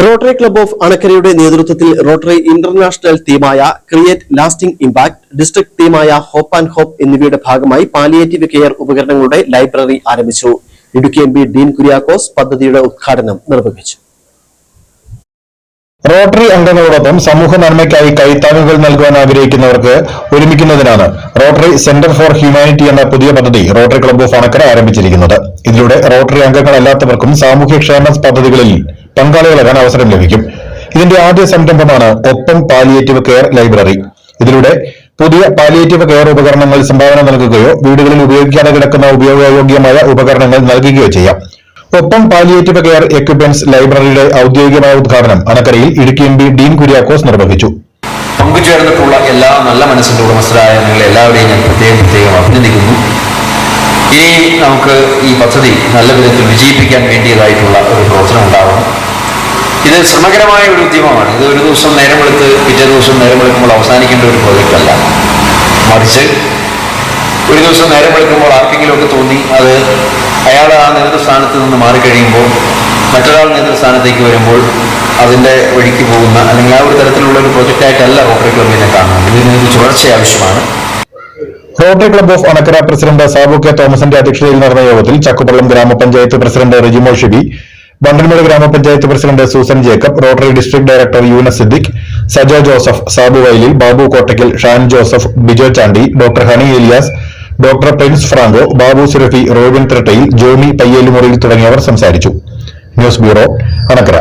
Rotary club of അണക്കരയുടെ നേതൃത്വത്തിൽ rotary international ടീമായ create lasting impact, district ടീമായ ഹോപ്പ് ആൻഡ് ഹോപ്പ് എന്നിവയുടെ ഭാഗമായി പാലിയേറ്റീവ് കെയർ ഉപകരണങ്ങളുടെ ലൈബ്രറി ആരംഭിച്ചു. ഇടുക്കി എം.പി. ഡീൻ കുര്യാക്കോസ് പദ്ധതിയുടെ ഉദ്ഘാടനം നിർവഹിച്ചു. റോട്ടറി അംഗങ്ങളോടൊപ്പം സമൂഹ നന്മയ്ക്കായി കൈത്താങ്ങുകൾ നൽകുവാൻ ആഗ്രഹിക്കുന്നവർക്ക് ഒരുമിക്കുന്നതിനാണ് റോട്ടറി സെന്റർ ഫോർ ഹ്യൂമാനിറ്റി എന്ന പുതിയ പദ്ധതി റോട്ടറി ക്ലബ് ഓഫ് അണക്കര ആരംഭിച്ചിരിക്കുന്നത്. ഇതിലൂടെ റോട്ടറി അംഗങ്ങളല്ലാത്തവർക്കും സാമൂഹ്യക്ഷേമ പദ്ധതികളിൽ പങ്കാളികളാകാൻ അവസരം ലഭിക്കും. ഇതിന്റെ ആദ്യ സംരംഭമാണ് ഒപ്പം പാലിയേറ്റീവ് കെയർ ലൈബ്രറി. ഇതിലൂടെ പുതിയ പാലിയേറ്റീവ് കെയർ ഉപകരണങ്ങൾ സംഭാവന നൽകുകയോ വീടുകളിൽ ഉപയോഗിക്കാതെ കിടക്കുന്ന ഉപയോഗയോഗ്യമായ ഉപകരണങ്ങൾ നൽകുകയോ ചെയ്യാം. ഒപ്പം പാലിയേറ്റീവ് കെയർ എക്യുപ്മെന്റ്സ് ലൈബ്രറിയുടെ ഔദ്യോഗികമായ ഉദ്ഘാടനം അണക്കരയിൽ ഇടുക്കി എം.പി. ഡീൻ കുര്യാക്കോസ് നിർവഹിച്ചു. പങ്കുചേർന്നിട്ടുള്ള എല്ലാ നല്ല മനസ്സിന്റെ ഉടമസ്ഥരായ നിങ്ങൾ എല്ലാവരെയും ഞാൻ പ്രത്യേകം അഭിനന്ദിക്കുന്നു. ഇനി നമുക്ക് ഈ പദ്ധതി നല്ല വിധത്തിൽ വിജയിപ്പിക്കാൻ വേണ്ടിയതായിട്ടുള്ള ഒരു പ്രവർത്തനം ഉണ്ടാവണം. ഇത് ശ്രമകരമായ ഒരു ഉദ്യമമാണ്. ഇത് ഒരു ദിവസം നേരം വെളുത്ത് പിറ്റേ ദിവസം നേരം വെളുക്കുമ്പോൾ അവസാനിക്കേണ്ട ഒരു പ്രോജക്റ്റ് അല്ല. മറിച്ച് ഒരു ദിവസം നേരം വെളുക്കുമ്പോൾ ആർക്കെങ്കിലുമൊക്കെ തോന്നി അത് അയാൾ ആ നേതൃസ്ഥാനത്ത് നിന്ന് മാറിക്കഴിയുമ്പോൾ മറ്റൊരാൾ നേതൃസ്ഥാനത്തേക്ക് വരുമ്പോൾ അതിൻ്റെ വഴിക്ക് പോകുന്ന അല്ലെങ്കിൽ ആ ഒരു തരത്തിലുള്ള ഒരു പ്രൊജക്റ്റായിട്ടല്ല റോട്ടറി ക്ലബിനെ കാണുന്നത്. ഇതിനൊരു തുടർച്ച ആവശ്യമാണ്. Rotary club of Anakkara president Sabu K തോമസിന്റെ അധ്യക്ഷതയിൽ നടന്ന യോഗത്തിൽ ചക്കുപള്ളം ഗ്രാമപഞ്ചായത്ത് പ്രസിഡന്റ് റിജിമോൾ ഷിബി, ബണ്ടൻമേട് ഗ്രാമപഞ്ചായത്ത് president Susan Jacob, Rotary district director Yunus Siddique, Sajo Joseph, Sabu Vayalil, Babu Kottakkal, Shan Joseph, Bijo Chandy, doctor Honey Elias, doctor Prince Franco, Babu Surafi, Robin Thrattayil, Jomy Payyelumuriyil തുടങ്ങിയവർ സംസാരിച്ചു. News bureau, Anakkara.